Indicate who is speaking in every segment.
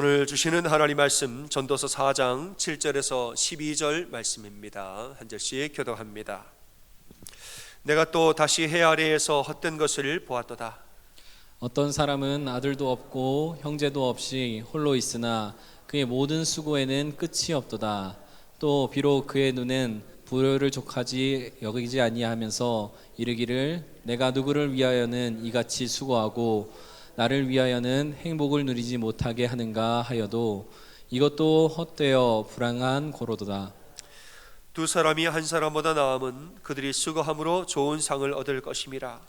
Speaker 1: 오늘 주시는 하나님 말씀 전도서 4장 7절에서 12절 말씀입니다. 한 절씩 교독합니다. 내가 또 다시 해 아래에서 헛된 것을 보았도다.
Speaker 2: 어떤 사람은 아들도 없고 형제도 없이 홀로 있으나 그의 모든 수고에는 끝이 없도다. 또 비록 그의 눈은 부요를 족하지 여기지 아니하면서 이르기를 내가 누구를 위하여는 이같이 수고하고 나를 위하여는 행복을 누리지 못하게 하는가 하여도 이것도 헛되어 불행한 고로도다.
Speaker 1: 두 사람이 한 사람보다 나음은 그들이 수고함으로 좋은 상을 얻을 것임이라.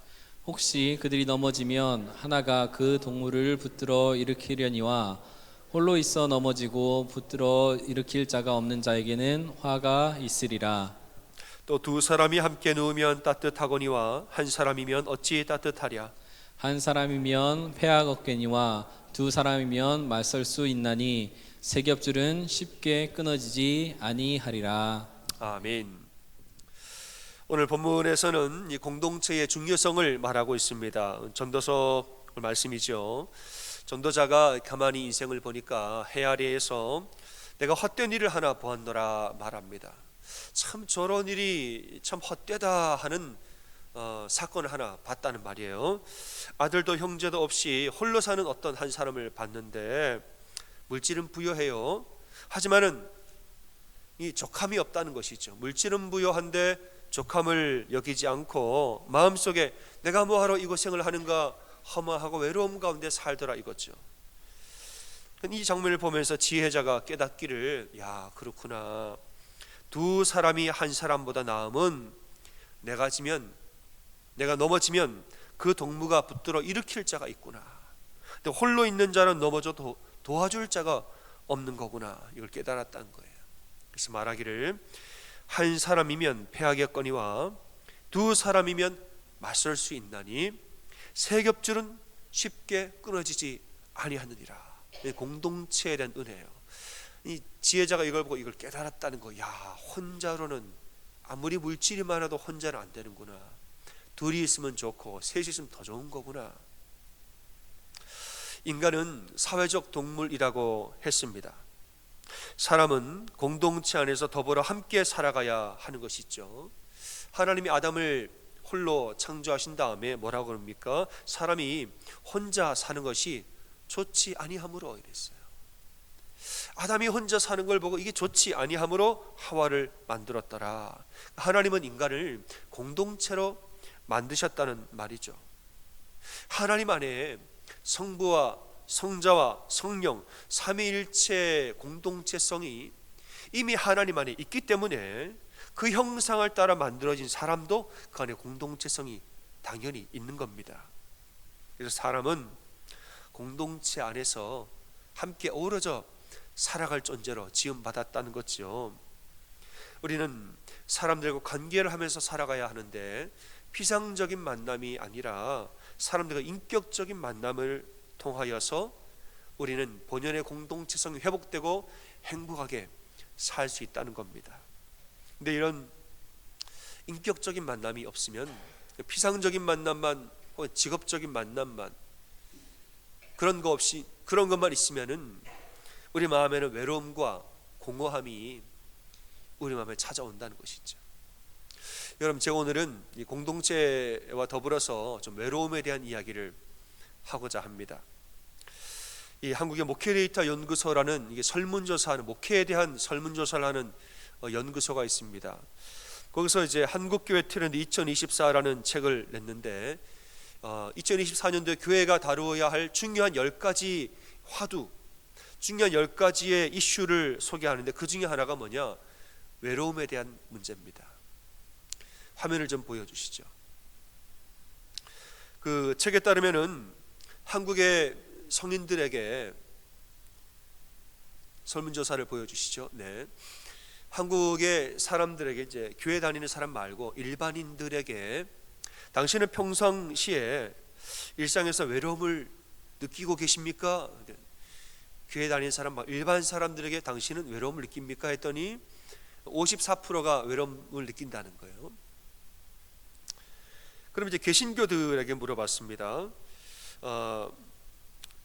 Speaker 2: 혹시 그들이 넘어지면 하나가 그 동물을 붙들어 일으키려니와 홀로 있어 넘어지고 붙들어 일으킬 자가 없는 자에게는 화가 있으리라.
Speaker 1: 또 두 사람이 함께 누우면 따뜻하거니와 한 사람이면 어찌 따뜻하랴.
Speaker 2: 한 사람이면 폐악 없겠니와 두 사람이면 맞설 수 있나니 세 겹줄은 쉽게 끊어지지 아니하리라.
Speaker 1: 아멘. 오늘 본문에서는 이 공동체의 중요성을 말하고 있습니다. 전도서 말씀이죠. 전도자가 가만히 인생을 보니까 해 아래에서 내가 헛된 일을 하나 보았노라 말합니다. 참 저런 일이 참 헛되다 하는 사건을 하나 봤다는 말이에요. 아들도 형제도 없이 홀로 사는 어떤 한 사람을 봤는데 물질은 부여해요. 하지만은 이 족함이 없다는 것이죠. 물질은 부여한데 족함을 여기지 않고 마음속에 내가 뭐하러 이 고생을 하는가 허무하고 외로움 가운데 살더라 이거죠. 이 장면을 보면서 지혜자가 깨닫기를 야 그렇구나. 두 사람이 한 사람보다 나음은 내가 넘어지면 그 동무가 붙들어 일으킬 자가 있구나. 근데 홀로 있는 자는 넘어져도 도와줄 자가 없는 거구나. 이걸 깨달았다는 거예요. 그래서 말하기를 한 사람이면 패하겠거니와 두 사람이면 맞설 수 있나니 세 겹줄은 쉽게 끊어지지 아니하느니라. 공동체에 대한 은혜예요. 이 지혜자가 이걸 보고 이걸 깨달았다는 거. 야 혼자로는 아무리 물질이 많아도 혼자는 안 되는구나. 둘이 있으면 좋고 셋이 있으면 더 좋은 거구나. 인간은 사회적 동물이라고 했습니다. 사람은 공동체 안에서 더불어 함께 살아가야 하는 것이죠. 하나님이 아담을 홀로 창조하신 다음에 뭐라고 그럽니까? 사람이 혼자 사는 것이 좋지 아니하므로 이랬어요. 아담이 혼자 사는 걸 보고 이게 좋지 아니하므로 하와를 만들었더라. 하나님은 인간을 공동체로 만드셨다는 말이죠. 하나님 안에 성부와 성자와 성령 삼위일체 공동체성이 이미 하나님 안에 있기 때문에 그 형상을 따라 만들어진 사람도 그 안에 공동체성이 당연히 있는 겁니다. 그래서 사람은 공동체 안에서 함께 어우러져 살아갈 존재로 지음받았다는 거죠. 우리는 사람들과 관계를 하면서 살아가야 하는데 피상적인 만남이 아니라 사람들과 인격적인 만남을 통하여서 우리는 본연의 공동체성이 회복되고 행복하게 살 수 있다는 겁니다. 근데 이런 인격적인 만남이 없으면 피상적인 만남만 혹은 직업적인 만남만 그런 거 없이 그런 것만 있으면은 우리 마음에는 외로움과 공허함이 우리 마음에 찾아온다는 것이죠. 여러분 제가 오늘은 이 공동체와 더불어서 좀 외로움에 대한 이야기를 하고자 합니다. 이 한국의 목회 데이터 연구소라는 이게 설문조사하는 목회에 대한 설문조사를 하는 연구소가 있습니다. 거기서 이제 한국교회 트렌드 2024라는 책을 냈는데 2024년도에 교회가 다루어야 할 중요한 10가지 화두, 중요한 10가지의 이슈를 소개하는데 그 중에 하나가 뭐냐? 외로움에 대한 문제입니다. 화면을 좀 보여주시죠. 그 책에 따르면은 한국의 성인들에게 설문조사를 보여주시죠. 네. 한국의 사람들에게 이제 교회 다니는 사람 말고 일반인들에게 당신은 평상시에 일상에서 외로움을 느끼고 계십니까? 교회 다니는 사람 일반 사람들에게 당신은 외로움을 느낍니까? 했더니 54%가 외로움을 느낀다는 거예요. 그럼 이제 개신교들에게 물어봤습니다.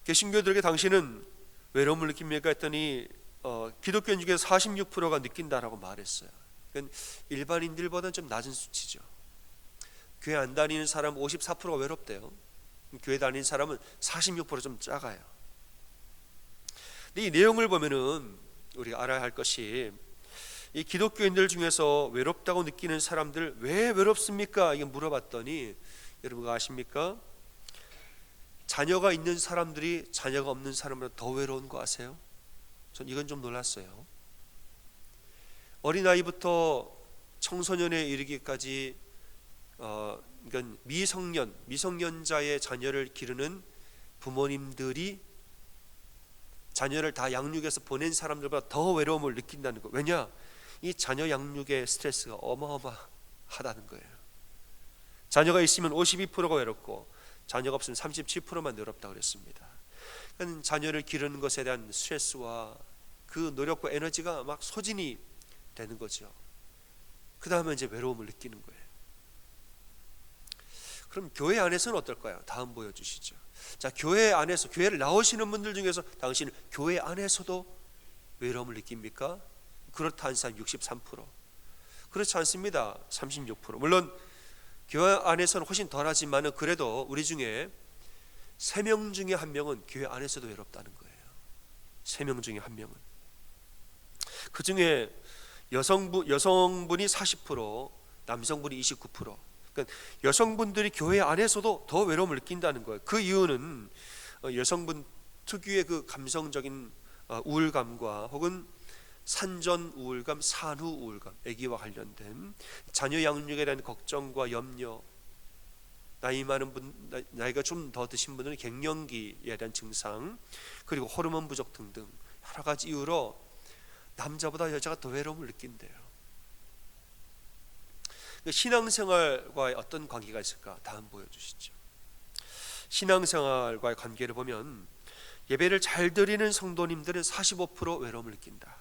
Speaker 1: 개신교들에게 당신은 외로움을 느낍니까 했더니 기독교인 중에 46%가 느낀다라고 말했어요. 그러니까 일반인들보다는 좀 낮은 수치죠. 교회 안 다니는 사람 54%가 외롭대요. 교회 다니는 사람은 46%좀 작아요. 근데 이 내용을 보면은 우리가 알아야 할 것이, 이 기독교인들 중에서 외롭다고 느끼는 사람들 왜 외롭습니까? 이게 물어봤더니 여러분 아십니까? 자녀가 있는 사람들이 자녀가 없는 사람보다 더 외로운 거 아세요? 전 이건 좀 놀랐어요. 어린아이부터 청소년에 이르기까지 그러니까 미성년자의 자녀를 기르는 부모님들이 자녀를 다 양육해서 보낸 사람들보다 더 외로움을 느낀다는 거. 왜냐? 이 자녀 양육의 스트레스가 어마어마하다는 거예요. 자녀가 있으면 52%가 외롭고 자녀가 없으면 37%만 외롭다고 그랬습니다. 그러니까 자녀를 기르는 것에 대한 스트레스와 그 노력과 에너지가 막 소진이 되는 거죠. 그 다음에 이제 외로움을 느끼는 거예요. 그럼 교회 안에서는 어떨까요? 다음 보여주시죠. 자, 교회 안에서, 교회를 나오시는 분들 중에서 당신은 교회 안에서도 외로움을 느낍니까? 그렇다 한 사람 63%. 그렇지 않습니다. 36%. 물론 교회 안에서는 훨씬 덜하지만 그래도 우리 중에 3명 중에 1명은 교회 안에서도 외롭다는 거예요. 3명 중에 1명은. 그 중에 여성분이 40%, 남성분이 29%. 그러니까 여성분들이 교회 안에서도 더 외로움을 느낀다는 거예요. 그 이유는 여성분 특유의 그 감성적인 우울감과 혹은 산전 우울감, 산후 우울감, 아기와 관련된 자녀 양육에 대한 걱정과 염려, 나이가 좀 더 드신 분들은 갱년기에 대한 증상, 그리고 호르몬 부족 등등 여러 가지 이유로 남자보다 여자가 더 외로움을 느낀대요. 신앙생활과의 어떤 관계가 있을까? 다음 보여주시죠. 신앙생활과의 관계를 보면 예배를 잘 드리는 성도님들은 45% 외로움을 느낀다.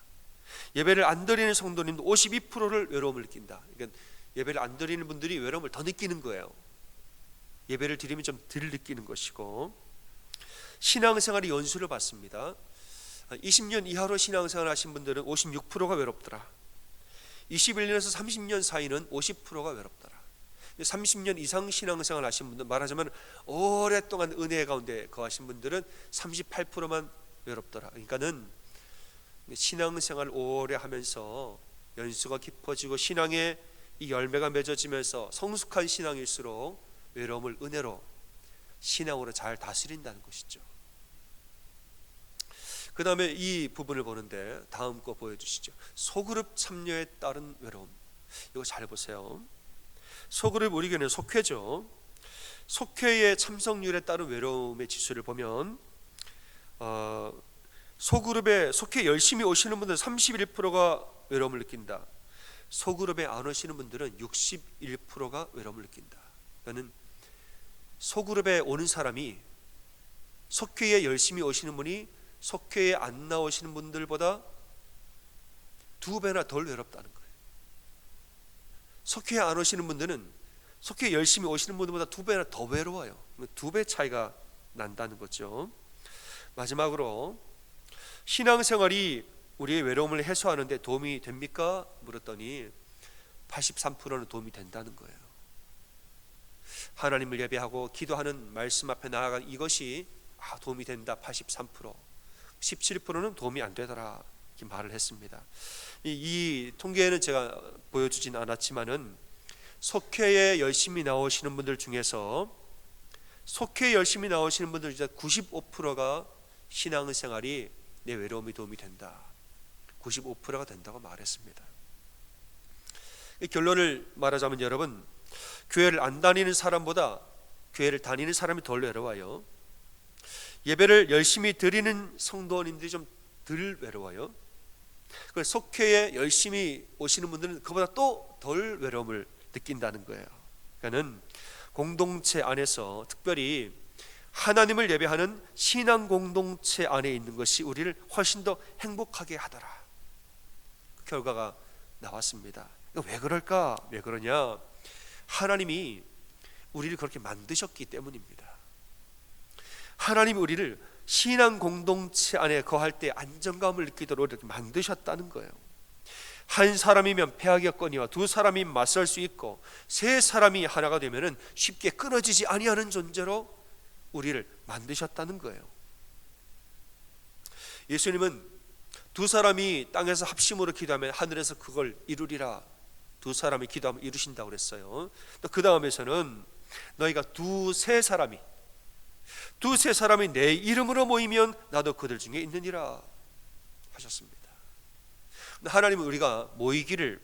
Speaker 1: 예배를 안 드리는 성도님도 52%를 외로움을 느낀다. 그러니까 예배를 안 드리는 분들이 외로움을 더 느끼는 거예요. 예배를 드리면 좀 덜 느끼는 것이고, 신앙생활의 연수를 받습니다. 20년 이하로 신앙생활 하신 분들은 56%가 외롭더라. 21년에서 30년 사이는 50%가 외롭더라. 30년 이상 신앙생활 하신 분들, 말하자면 오랫동안 은혜 가운데 거하신 분들은 38%만 외롭더라. 그러니까는 신앙생활 오래 하면서 연수가 깊어지고 신앙의 이 열매가 맺어지면서 성숙한 신앙일수록 외로움을 은혜로, 신앙으로 잘 다스린다는 것이죠. 그 다음에 이 부분을 보는데 다음 거 보여주시죠. 소그룹 참여에 따른 외로움. 이거 잘 보세요. 소그룹, 우리 교회는 속회죠. 속회의 참석률에 따른 외로움의 지수를 보면 속회 열심히 오시는 분들 31%가 외로움을 느낀다. 소그룹에 안 오시는 분들은 61%가 외로움을 느낀다. 그러니까 소그룹에 오는 사람이, 속회에 열심히 오시는 분이 속회에 안 나오시는 분들보다 2배나 덜 외롭다는 거예요. 속회에 안 오시는 분들은 속회에 열심히 오시는 분들보다 2배나 더 외로워요. 2배 차이가 난다는 거죠. 마지막으로, 신앙생활이 우리의 외로움을 해소하는 데 도움이 됩니까? 물었더니 83%는 도움이 된다는 거예요. 하나님을 예배하고 기도하는 말씀 앞에 나아가 이것이 도움이 된다. 83%. 17%는 도움이 안 되더라. 이렇게 말을 했습니다. 이 통계는 제가 보여주진 않았지만은 속회에 열심히 나오시는 분들 중에서, 속회에 열심히 나오시는 분들 중에 95%가 신앙생활이 내 외로움에 도움이 된다. 95%가 된다고 말했습니다. 결론을 말하자면 여러분, 교회를 안 다니는 사람보다 교회를 다니는 사람이 덜 외로워요. 예배를 열심히 드리는 성도님들이 좀 덜 외로워요. 속회에 열심히 오시는 분들은 그보다 또 덜 외로움을 느낀다는 거예요. 그러니까는 공동체 안에서, 특별히 하나님을 예배하는 신앙 공동체 안에 있는 것이 우리를 훨씬 더 행복하게 하더라. 그 결과가 나왔습니다. 왜 그럴까? 왜 그러냐? 하나님이 우리를 그렇게 만드셨기 때문입니다. 하나님이 우리를 신앙 공동체 안에 거할 때 안정감을 느끼도록 이렇게 만드셨다는 거예요. 한 사람이면 패하겠거니와 두 사람이 맞설 수 있고 세 사람이 하나가 되면은 쉽게 끊어지지 아니하는 존재로 우리를 만드셨다는 거예요. 예수님은 두 사람이 땅에서 합심으로 기도하면 하늘에서 그걸 이루리라, 두 사람이 기도하면 이루신다고 그랬어요. 또 그 다음에서는 너희가 두세 사람이 내 이름으로 모이면 나도 그들 중에 있느니라 하셨습니다. 하나님은 우리가 모이기를,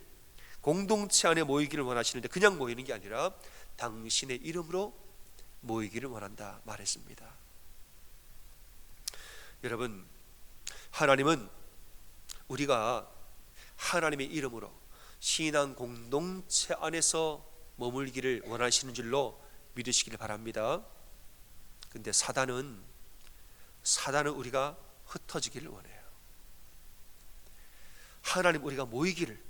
Speaker 1: 공동체 안에 모이기를 원하시는데 그냥 모이는 게 아니라 당신의 이름으로 모이기를 원한다 말했습니다. 여러분, 하나님은 우리가 하나님의 이름으로 신앙 공동체 안에서 머물기를 원하시는 줄로 믿으시길 바랍니다. 근데 사단은 우리가 흩어지기를 원해요. 하나님 우리가 모이기를,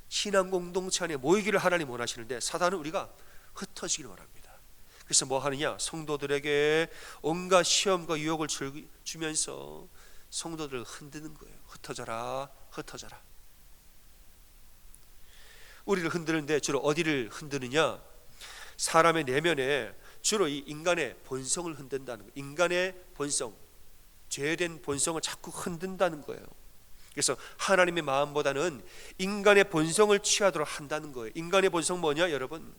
Speaker 1: 신앙 공동체 안에 모이기를 하나님 원하시는데 사단은 우리가 흩어지기를 원합니다. 그래서 뭐 하느냐? 성도들에게 온갖 시험과 유혹을 주면서 성도들을 흔드는 거예요. 흩어져라, 흩어져라. 우리를 흔드는데 주로 어디를 흔드느냐? 사람의 내면에 주로 이 인간의 본성을 흔든다는 거예요. 인간의 본성, 죄된 본성을 자꾸 흔든다는 거예요. 그래서 하나님의 마음보다는 인간의 본성을 취하도록 한다는 거예요. 인간의 본성 뭐냐 여러분?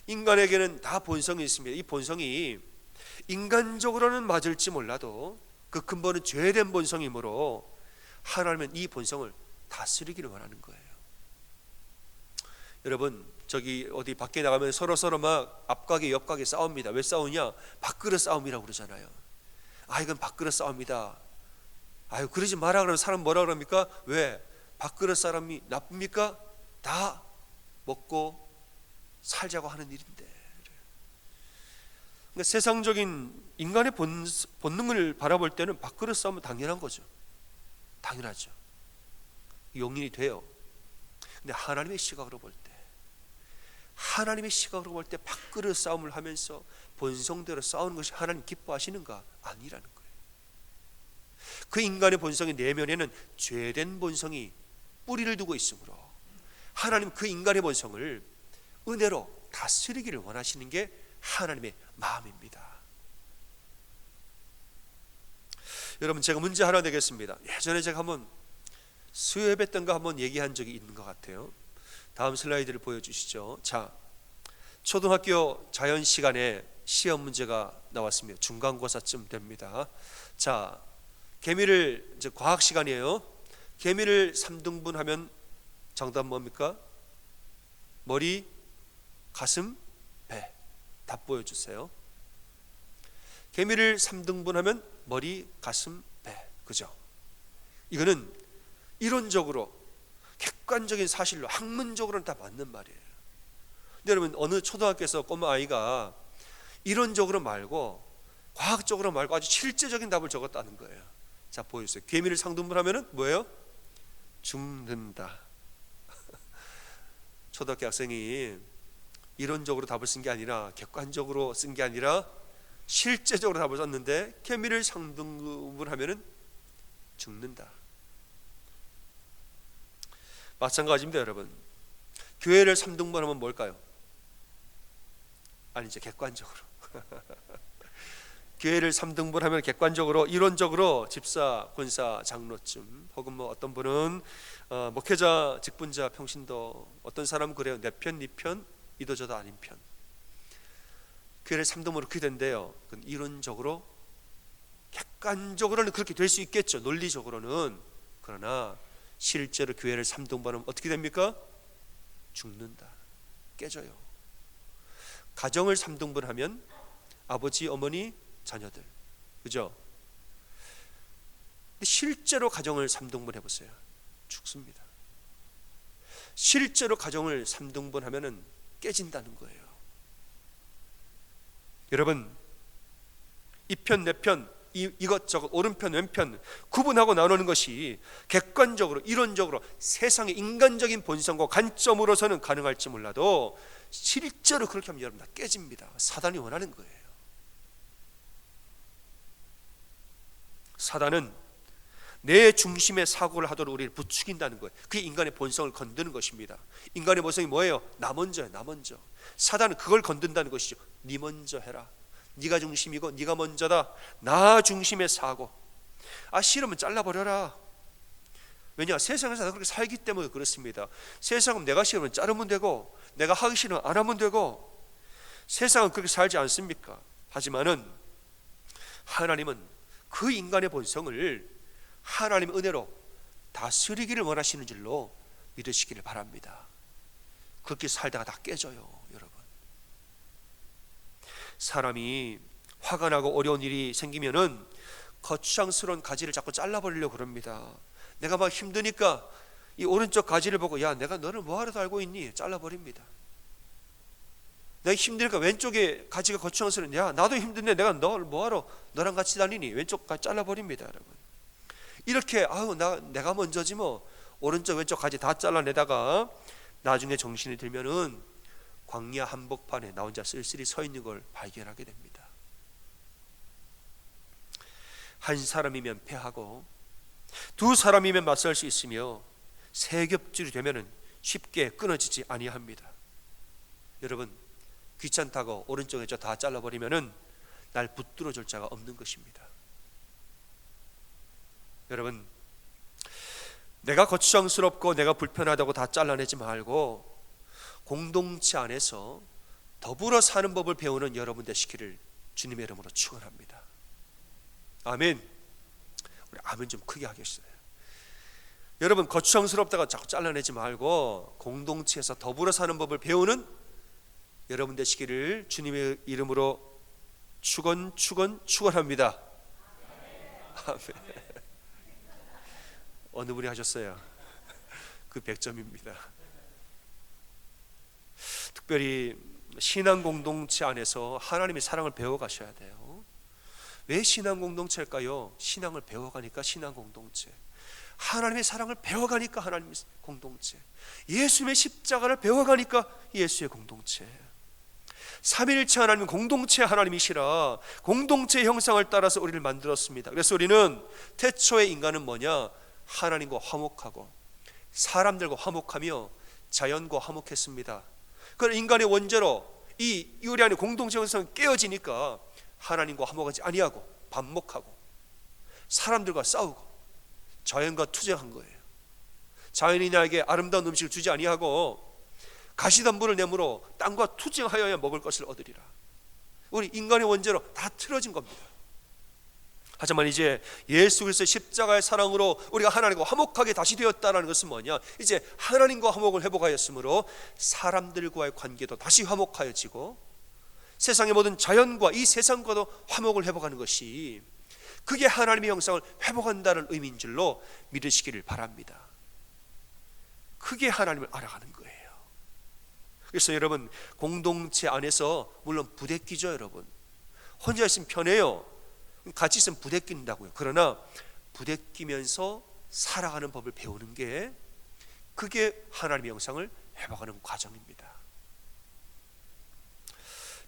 Speaker 1: 인간에게는 다 본성이 있습니다. 이 본성이 인간적으로는 맞을지 몰라도 그 근본은 죄된 본성이므로 하나님은 이 본성을 다스리기를 원하는 거예요. 여러분, 저기 어디 밖에 나가면 서로 막 앞가게 옆가게 싸웁니다. 왜 싸우냐? 밥그릇 싸움이라고 그러잖아요. 이건 밥그릇 싸움이다. 그러지 마라 그러면 사람 뭐라 그럽니까? 왜? 밥그릇 사람이 나쁩니까? 다 먹고 살자고 하는 일인데. 그러니까 세상적인 인간의 본능을 바라볼 때는 밥그릇 싸움은 당연한 거죠. 당연하죠. 용인이 돼요. 근데 하나님의 시각으로 볼 때 밥그릇 싸움을 하면서 본성대로 싸우는 것이 하나님 기뻐하시는가? 아니라는 거예요. 그 인간의 본성의 내면에는 죄된 본성이 뿌리를 두고 있으므로 하나님 그 인간의 본성을 은혜로 다스리기를 원하시는 게 하나님의 마음입니다. 여러분, 제가 문제 하나 내겠습니다. 예전에 제가 한번 수요예배 때인가 한번 얘기한 적이 있는 것 같아요. 다음 슬라이드를 보여주시죠. 자, 초등학교 자연 시간에 시험 문제가 나왔습니다. 중간고사쯤 됩니다. 자, 개미를, 이제 과학 시간이에요. 개미를 3등분하면 정답 뭡니까? 머리, 가슴, 배. 답 보여주세요. 개미를 3등분하면 머리, 가슴, 배. 그죠? 이거는 이론적으로 객관적인 사실로 학문적으로는 다 맞는 말이에요. 근데 여러분, 어느 초등학교에서 꼬마 아이가 이론적으로 말고 과학적으로 말고 아주 실제적인 답을 적었다는 거예요. 자, 보여주세요. 개미를 3등분하면 뭐예요? 죽는다. 초등학교 학생이 이론적으로 답을 쓴 게 아니라, 객관적으로 쓴 게 아니라 실제적으로 답을 썼는데 개미를 3등분하면 죽는다. 마찬가지입니다. 여러분, 교회를 3등분하면 뭘까요? 아니죠, 객관적으로. 교회를 3등분하면 객관적으로, 이론적으로 집사, 권사, 장로쯤, 혹은 뭐 어떤 분은 목회자, 직분자, 평신도, 어떤 사람은 그래요. 내 편, 네 편, 이도 저도 아닌 편. 교회를 3등분으로 그렇게 된대요. 그건 이론적으로, 객관적으로는 그렇게 될 수 있겠죠, 논리적으로는. 그러나 실제로 교회를 3등분하면 어떻게 됩니까? 죽는다, 깨져요. 가정을 3등분하면 아버지, 어머니, 자녀들, 그죠? 근데 실제로 가정을 3등분 해보세요. 죽습니다. 실제로 가정을 3등분하면 깨진다는 거예요. 여러분, 이 편, 내 편, 이것저것, 오른편, 왼편 구분하고 나누는 것이 객관적으로, 이론적으로 세상의 인간적인 본성과 관점으로서는 가능할지 몰라도 실제로 그렇게 하면 여러분 다 깨집니다. 사단이 원하는 거예요. 사단은 내 중심의 사고를 하도록 우리를 부추긴다는 거예요. 그게 인간의 본성을 건드는 것입니다. 인간의 본성이 뭐예요? 나 먼저야, 나 먼저. 사단은 그걸 건든다는 것이죠. 네 먼저 해라. 네가 중심이고 네가 먼저다. 나 중심의 사고. 싫으면 잘라버려라. 왜냐? 세상에서 그렇게 살기 때문에 그렇습니다. 세상은 내가 싫으면 자르면 되고, 내가 하기 싫으면 안 하면 되고, 세상은 그렇게 살지 않습니까? 하지만은 하나님은 그 인간의 본성을 하나님의 은혜로 다스리기를 원하시는 줄로 믿으시기를 바랍니다. 그렇게 살다가 다 깨져요, 여러분. 사람이 화가 나고 어려운 일이 생기면은 거추장스러운 가지를 자꾸 잘라버리려고 그럽니다. 내가 막 힘드니까 이 오른쪽 가지를 보고, 야, 내가 너를 뭐하러 달고 있니? 잘라버립니다. 내가 힘드니까 왼쪽에 가지가 거추장스러운, 야, 나도 힘든데 내가 너를 뭐하러 너랑 같이 다니니? 왼쪽 가지 잘라버립니다, 여러분. 이렇게 내가 먼저지 뭐, 오른쪽 왼쪽 가지 다 잘라내다가 나중에 정신이 들면은 광야 한복판에 나 혼자 쓸쓸히 서 있는 걸 발견하게 됩니다. 한 사람이면 패하고 두 사람이면 맞설 수 있으며 세 겹줄이 되면은 쉽게 끊어지지 아니합니다. 여러분, 귀찮다고 오른쪽 왼쪽 다 잘라버리면은 날 붙들어 줄 자가 없는 것입니다. 여러분, 내가 거추장스럽고 내가 불편하다고 다 잘라내지 말고 공동체 안에서 더불어 사는 법을 배우는 여러분 되시기를 주님의 이름으로 축원합니다. 아멘. 우리 아멘 좀 크게 하겠어요. 여러분, 거추장스럽다가 자꾸 잘라내지 말고 공동체에서 더불어 사는 법을 배우는 여러분 되시기를 주님의 이름으로 축원합니다. 아멘. 어느 분이 하셨어요? 그 100점입니다. 특별히 신앙 공동체 안에서 하나님의 사랑을 배워가셔야 돼요. 왜 신앙 공동체일까요? 신앙을 배워가니까 신앙 공동체. 하나님의 사랑을 배워가니까 하나님의 공동체. 예수님의 십자가를 배워가니까 예수의 공동체. 삼위일체 하나님은 공동체 하나님이시라 공동체 형상을 따라서 우리를 만들었습니다. 그래서 우리는 태초의 인간은 뭐냐? 하나님과 화목하고 사람들과 화목하며 자연과 화목했습니다. 그런 인간의 원죄로 이 우리 안에 공동체 형성이 깨어지니까 하나님과 화목하지 아니하고 반목하고 사람들과 싸우고 자연과 투쟁한 거예요. 자연이 나에게 아름다운 음식을 주지 아니하고 가시덤불을 내므로 땅과 투쟁하여야 먹을 것을 얻으리라. 우리 인간의 원죄로 다 틀어진 겁니다. 하지만 이제 예수 그리스도의 십자가의 사랑으로 우리가 하나님과 화목하게 다시 되었다는 것은 뭐냐? 이제 하나님과 화목을 회복하였으므로 사람들과의 관계도 다시 화목하여지고 세상의 모든 자연과 이 세상과도 화목을 회복하는 것이, 그게 하나님의 형상을 회복한다는 의미인 줄로 믿으시기를 바랍니다. 그게 하나님을 알아가는 거예요. 그래서 여러분, 공동체 안에서 물론 부대끼죠. 여러분, 혼자 있으면 편해요. 같이 있으면 부대낀다고요. 그러나 부대끼면서 살아가는 법을 배우는 게, 그게 하나님의 형상을 회복하는 과정입니다.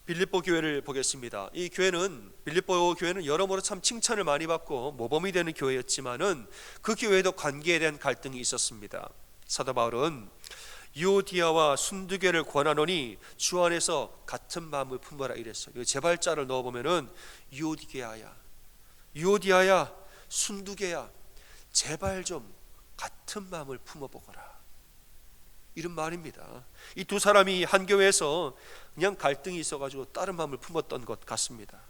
Speaker 1: 빌립보 교회를 보겠습니다. 이 교회는, 빌립보 교회는 여러모로 참 칭찬을 많이 받고 모범이 되는 교회였지만은 그 교회에도 관계에 대한 갈등이 있었습니다. 사도 바울은 유오디아와 순두개를 권하노니 주 안에서 같은 마음을 품어라 이랬어요. 제발자를 넣어보면은 유오디아야, 순두개야, 제발 좀 같은 마음을 품어보거라, 이런 말입니다. 이 두 사람이 한 교회에서 그냥 갈등이 있어가지고 다른 마음을 품었던 것 같습니다.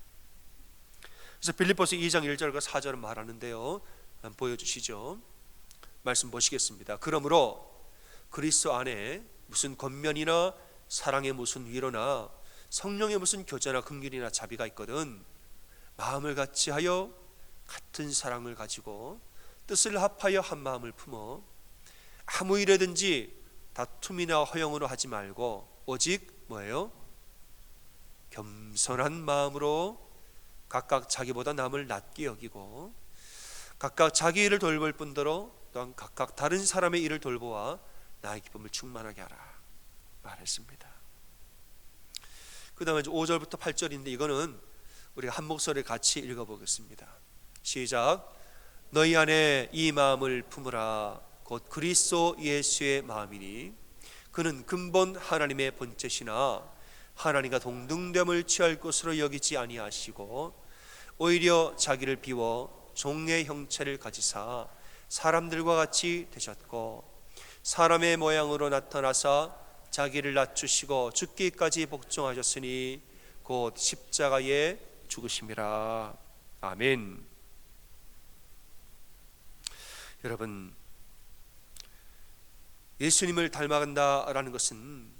Speaker 1: 그래서 빌립보서 2장 1절과 4절은 말하는데요, 한번 보여주시죠. 말씀 보시겠습니다. 그러므로 그리스도 안에 무슨 권면이나 사랑의 무슨 위로나 성령의 무슨 교제나 긍휼이나 자비가 있거든 마음을 같이 하여 같은 사랑을 가지고 뜻을 합하여 한 마음을 품어 아무 일에든지 다툼이나 허영으로 하지 말고 오직 뭐예요? 겸손한 마음으로 각각 자기보다 남을 낮게 여기고 각각 자기 일을 돌볼 뿐더러 또한 각각 다른 사람의 일을 돌보아 나의 기쁨을 충만하게 하라 말했습니다. 그 다음에 5절부터 8절인데 이거는 우리가 한 목소리에 같이 읽어보겠습니다. 시작. 너희 안에 이 마음을 품으라. 곧 그리스도 예수의 마음이니 그는 근본 하나님의 본체시나 하나님과 동등됨을 취할 것으로 여기지 아니하시고 오히려 자기를 비워 종의 형체를 가지사 사람들과 같이 되셨고 사람의 모양으로 나타나사 자기를 낮추시고 죽기까지 복종하셨으니 곧 십자가에 죽으심이라. 아멘. 여러분, 예수님을 닮아간다라는 것은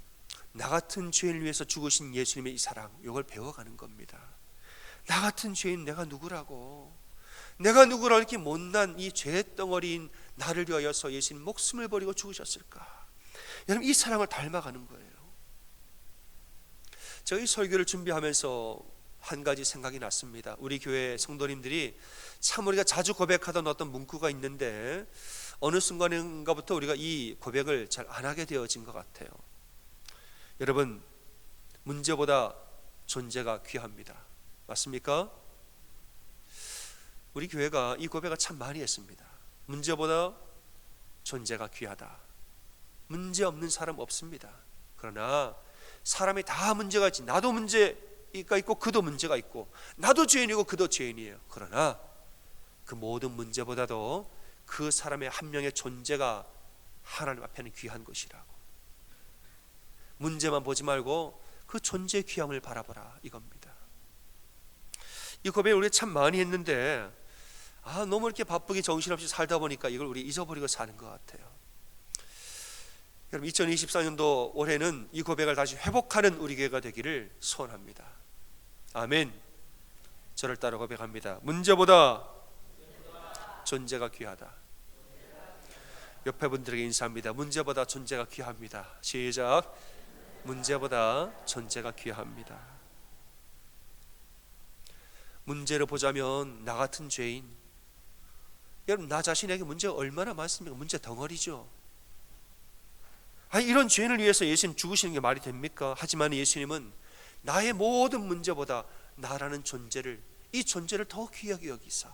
Speaker 1: 나 같은 죄인을 위해서 죽으신 예수님의 이 사랑, 이걸 배워가는 겁니다. 나 같은 죄인 내가 누구라고, 내가 누구라 이렇게 못난 이 죄덩어리인 나를 위하여서 예수님 목숨을 버리고 죽으셨을까? 여러분, 이 사랑을 닮아가는 거예요. 제가 이 설교를 준비하면서 한 가지 생각이 났습니다. 우리 교회 성도님들이 참 우리가 자주 고백하던 어떤 문구가 있는데 어느 순간인가부터 우리가 이 고백을 잘 안 하게 되어진 것 같아요. 여러분, 문제보다 존재가 귀합니다. 맞습니까? 우리 교회가 이 고백을 참 많이 했습니다. 문제보다 존재가 귀하다. 문제 없는 사람 없습니다. 그러나 사람이 다 문제가 있지. 나도 문제가 있고 그도 문제가 있고 나도 죄인이고 그도 죄인이에요. 그러나 그 모든 문제보다도 그 사람의 한 명의 존재가 하나님 앞에는 귀한 것이라고. 문제만 보지 말고 그 존재의 귀함을 바라보라, 이겁니다. 이 고백을 우리가 참 많이 했는데 너무 이렇게 바쁘게 정신없이 살다 보니까 이걸 우리 잊어버리고 사는 것 같아요. 여러분, 2024년도 올해는 이 고백을 다시 회복하는 우리 교회가 되기를 소원합니다. 아멘. 저를 따라 고백합니다. 문제보다 존재가 귀하다. 옆에 분들에게 인사합니다. 문제보다 존재가 귀합니다. 시작. 문제보다 존재가 귀합니다. 문제를 보자면 나 같은 죄인, 여러분, 나 자신에게 문제가 얼마나 많습니까? 문제 덩어리죠. 이런 죄인을 위해서 예수님 죽으시는 게 말이 됩니까? 하지만 예수님은 나의 모든 문제보다 나라는 존재를, 이 존재를 더 귀하게 여기사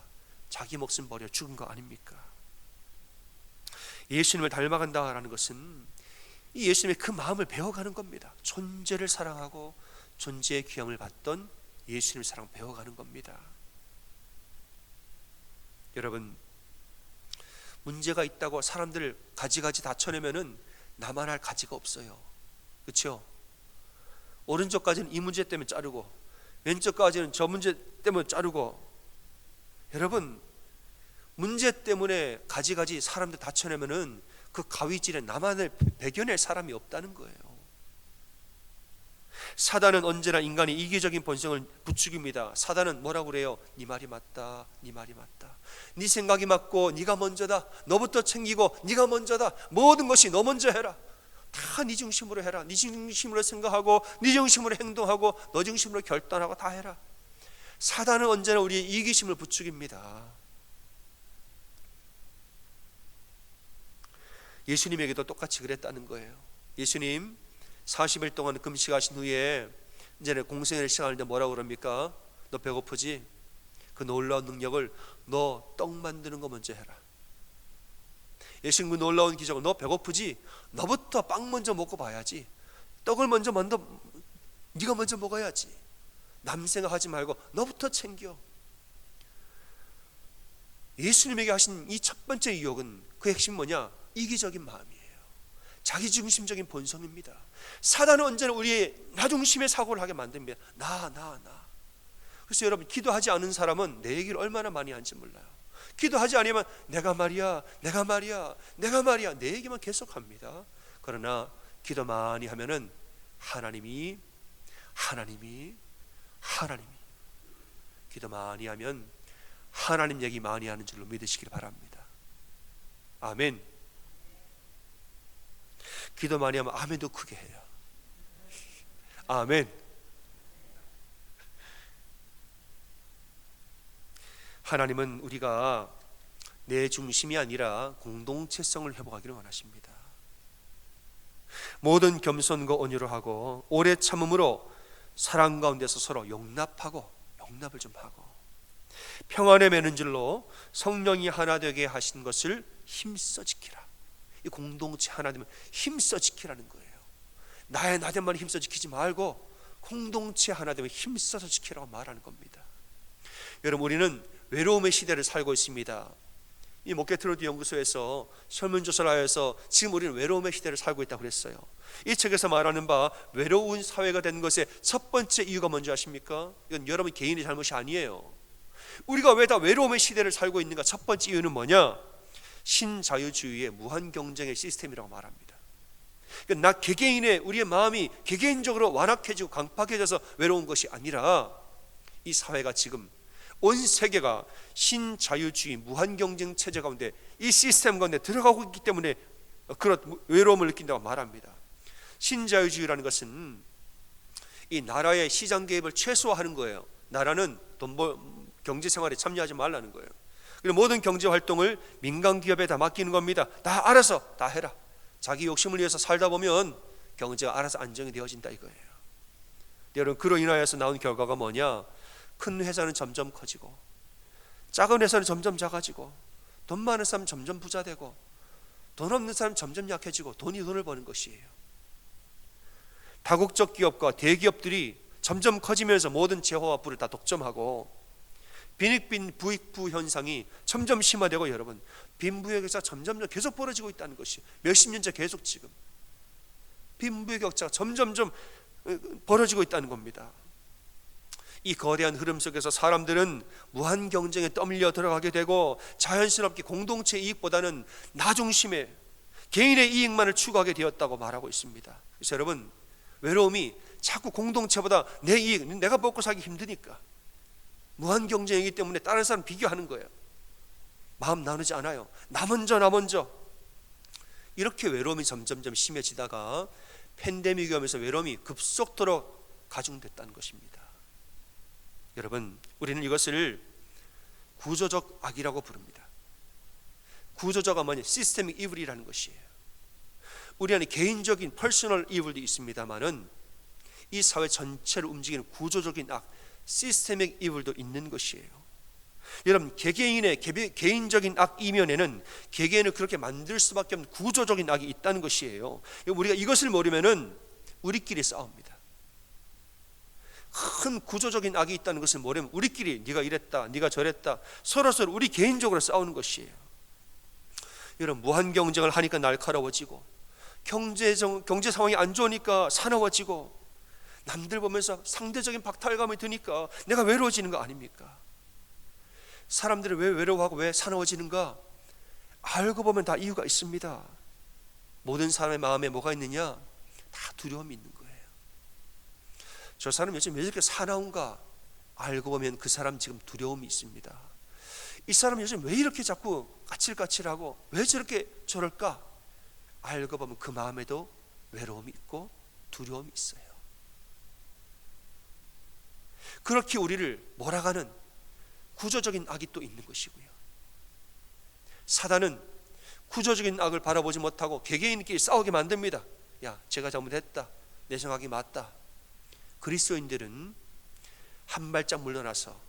Speaker 1: 자기 목숨 버려 죽은 거 아닙니까? 예수님을 닮아간다라는 것은 이 예수님의 그 마음을 배워가는 겁니다. 존재를 사랑하고 존재의 귀함을 받던 예수님의 사랑 배워가는 겁니다. 여러분, 문제가 있다고 사람들 가지가지 다 쳐내면은 나만 할 가지가 없어요. 그렇죠? 오른쪽까지는 이 문제 때문에 자르고 왼쪽까지는 저 문제 때문에 자르고, 여러분, 문제 때문에 가지가지 사람들 다 쳐내면은 그 가위질에 나만을 배겨낼 사람이 없다는 거예요. 사단은 언제나 인간의 이기적인 본성을 부추깁니다. 사단은 뭐라고 그래요? 네 말이 맞다, 네 말이 맞다, 네 생각이 맞고 네가 먼저다, 너부터 챙기고 네가 먼저다, 모든 것이 너 먼저 해라, 다 네 중심으로 해라, 네 중심으로 생각하고 네 중심으로 행동하고 너 중심으로 결단하고 다 해라. 사단은 언제나 우리의 이기심을 부추깁니다. 예수님에게도 똑같이 그랬다는 거예요. 예수님 40일 동안 금식하신 후에 이제는 공생애를 시작하는데 뭐라고 그럽니까? 너 배고프지? 그 놀라운 능력을 너 떡 만드는 거 먼저 해라. 예수님 그 놀라운 기적을, 너 배고프지? 너부터 빵 먼저 먹고 봐야지. 떡을 먼저 네가 먼저 먹어야지. 남 생각하지 말고 너부터 챙겨. 예수님에게 하신 이 첫 번째 유혹은, 그 핵심 뭐냐? 이기적인 마음이에요. 자기중심적인 본성입니다. 사단은 언제나 우리의 나중심의 사고를 하게 만듭니다. 나. 그래서 여러분, 기도하지 않은 사람은 내 얘기를 얼마나 많이 하는지 몰라요. 기도하지 않으면 내가 말이야 내 얘기만 계속합니다. 그러나 기도 많이 하면은 하나님이 기도 많이 하면 하나님 얘기 많이 하는 줄로 믿으시길 바랍니다. 아멘. 기도 많이 하면 아멘도 크게 해요. 아멘. 하나님은 우리가 내 중심이 아니라 공동체성을 회복하기를 원하십니다. 모든 겸손과 온유로 하고 오래 참음으로 사랑 가운데서 서로 용납을 좀 하고, 평안에 매는 줄로 성령이 하나 되게 하신 것을 힘써 지키라. 이 공동체 하나 되면 힘써 지키라는 거예요. 나의 나됨만 힘써 지키지 말고 공동체 하나 되면 힘써서 지키라고 말하는 겁니다. 여러분, 우리는 외로움의 시대를 살고 있습니다. 이 목회트로드 연구소에서 설문조사를 하여서 지금 우리는 외로움의 시대를 살고 있다고 그랬어요. 이 책에서 말하는 바 외로운 사회가 된 것의 첫 번째 이유가 뭔지 아십니까? 이건 여러분 개인의 잘못이 아니에요. 우리가 왜 다 외로움의 시대를 살고 있는가? 첫 번째 이유는 뭐냐? 신자유주의의 무한 경쟁의 시스템이라고 말합니다. 그러니까 나 개개인의 우리의 마음이 개개인적으로 완악해지고 강팍해져서 외로운 것이 아니라 이 사회가 지금 온 세계가 신자유주의 무한 경쟁 체제 가운데 이 시스템 가운데 들어가고 있기 때문에 그런 외로움을 느낀다고 말합니다. 신자유주의라는 것은 이 나라의 시장 개입을 최소화하는 거예요. 나라는 경제 생활에 참여하지 말라는 거예요. 그리고 모든 경제 활동을 민간 기업에 다 맡기는 겁니다. 다 알아서 다 해라. 자기 욕심을 위해서 살다 보면 경제가 알아서 안정이 되어진다 이거예요. 여러분, 그로 인하여서 나온 결과가 뭐냐? 큰 회사는 점점 커지고 작은 회사는 점점 작아지고 돈 많은 사람은 점점 부자 되고 돈 없는 사람은 점점 약해지고 돈을 버는 것이에요. 다국적 기업과 대기업들이 점점 커지면서 모든 재화와 부를 다 독점하고 빈익빈 부익부 현상이 점점 심화되고, 여러분, 빈부의 격차가 점점 계속 벌어지고 있다는 것이 몇십 년째 계속 지금 빈부의 격차가 점점점 벌어지고 있다는 겁니다. 이 거대한 흐름 속에서 사람들은 무한 경쟁에 떠밀려 들어가게 되고 자연스럽게 공동체 이익보다는 나 중심의 개인의 이익만을 추구하게 되었다고 말하고 있습니다. 그래서 여러분, 외로움이 자꾸 공동체보다 내 이익, 내가 먹고 살기 힘드니까 무한 경쟁이기 때문에 다른 사람 비교하는 거예요. 마음 나누지 않아요. 나 먼저. 이렇게 외로움이 점점점 심해지다가 팬데믹이 오면서 외로움이 급속도로 가중됐다는 것입니다. 여러분, 우리는 이것을 구조적 악이라고 부릅니다. 구조적은 뭐냐? 시스테믹 이블이라는 것이에요. 우리 안에 개인적인 퍼스널 이블도 있습니다만은 이 사회 전체를 움직이는 구조적인 악, 시스테믹 이블도 있는 것이에요. 여러분, 개개인의 개인적인 악 이면에는 개개인을 그렇게 만들 수밖에 없는 구조적인 악이 있다는 것이에요. 우리가 이것을 모르면은 우리끼리 싸웁니다. 큰 구조적인 악이 있다는 것을 모르면 우리끼리 네가 이랬다, 네가 저랬다, 서로 우리 개인적으로 싸우는 것이에요. 여러분, 무한 경쟁을 하니까 날카로워지고 경제 상황이 안 좋으니까 사나워지고 남들 보면서 상대적인 박탈감이 드니까 내가 외로워지는 거 아닙니까? 사람들이 왜 외로워하고 왜 사나워지는가? 알고 보면 다 이유가 있습니다. 모든 사람의 마음에 뭐가 있느냐? 다 두려움이 있는 거예요. 저 사람 요즘 왜 이렇게 사나운가? 알고 보면 그 사람 지금 두려움이 있습니다. 이 사람 요즘 왜 이렇게 자꾸 까칠까칠하고 왜 저럴까? 알고 보면 그 마음에도 외로움이 있고 두려움이 있어요. 그렇게 우리를 몰아가는 구조적인 악이 또 있는 것이고요. 사단은 구조적인 악을 바라보지 못하고 개개인끼리 싸우게 만듭니다. 야, 제가 잘못했다, 내 생각이 맞다. 그리스도인들은 한 발짝 물러나서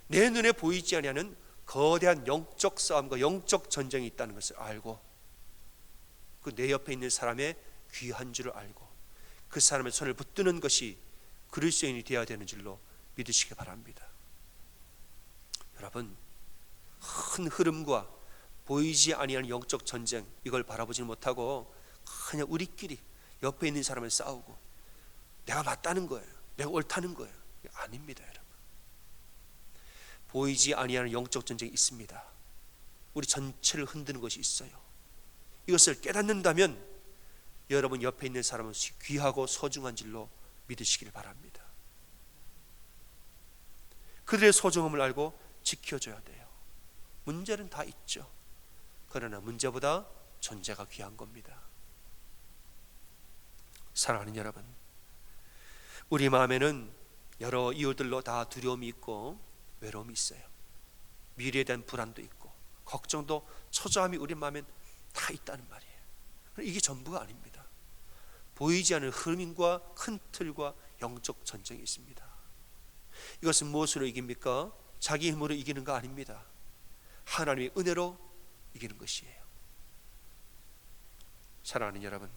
Speaker 1: 내 눈에 보이지 아니하는 거대한 영적 싸움과 영적 전쟁이 있다는 것을 알고 그 내 옆에 있는 사람의 귀한 줄을 알고 그 사람의 손을 붙드는 것이 그리스도인이 되어야 되는 줄로 믿으시기 바랍니다. 여러분, 큰 흐름과 보이지 아니하는 영적 전쟁, 이걸 바라보지 못하고 그냥 우리끼리 옆에 있는 사람을 싸우고 내가 맞다는 거예요, 내가 옳다는 거예요. 아닙니다, 여러분. 보이지 아니하는 영적 전쟁이 있습니다. 우리 전체를 흔드는 것이 있어요. 이것을 깨닫는다면 여러분 옆에 있는 사람은 귀하고 소중한 줄로 믿으시길 바랍니다. 그들의 소중함을 알고 지켜줘야 돼요. 문제는 다 있죠. 그러나 문제보다 존재가 귀한 겁니다. 사랑하는 여러분, 우리 마음에는 여러 이유들로 다 두려움이 있고 외로움이 있어요. 미래에 대한 불안도 있고 걱정도, 초조함이 우리 마음엔 다 있다는 말이에요. 이게 전부가 아닙니다. 보이지 않는 흐름과 큰 틀과 영적 전쟁이 있습니다. 이것은 무엇으로 이깁니까? 자기 힘으로 이기는 거 아닙니다. 하나님의 은혜로 이기는 것이에요. 사랑하는 여러분,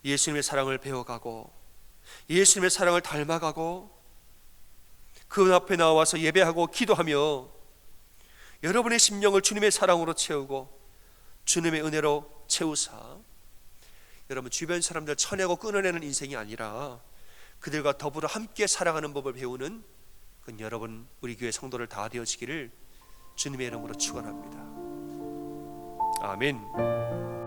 Speaker 1: 예수님의 사랑을 배워가고 예수님의 사랑을 닮아가고 그 앞에 나와서 예배하고 기도하며 여러분의 심령을 주님의 사랑으로 채우고 주님의 은혜로 채우사 여러분 주변 사람들 쳐내고 끊어내는 인생이 아니라 그들과 더불어 함께 살아가는 법을 배우는 그 여러분 우리 교회 성도를 다 되어지기를 주님의 이름으로 축원합니다. 아멘.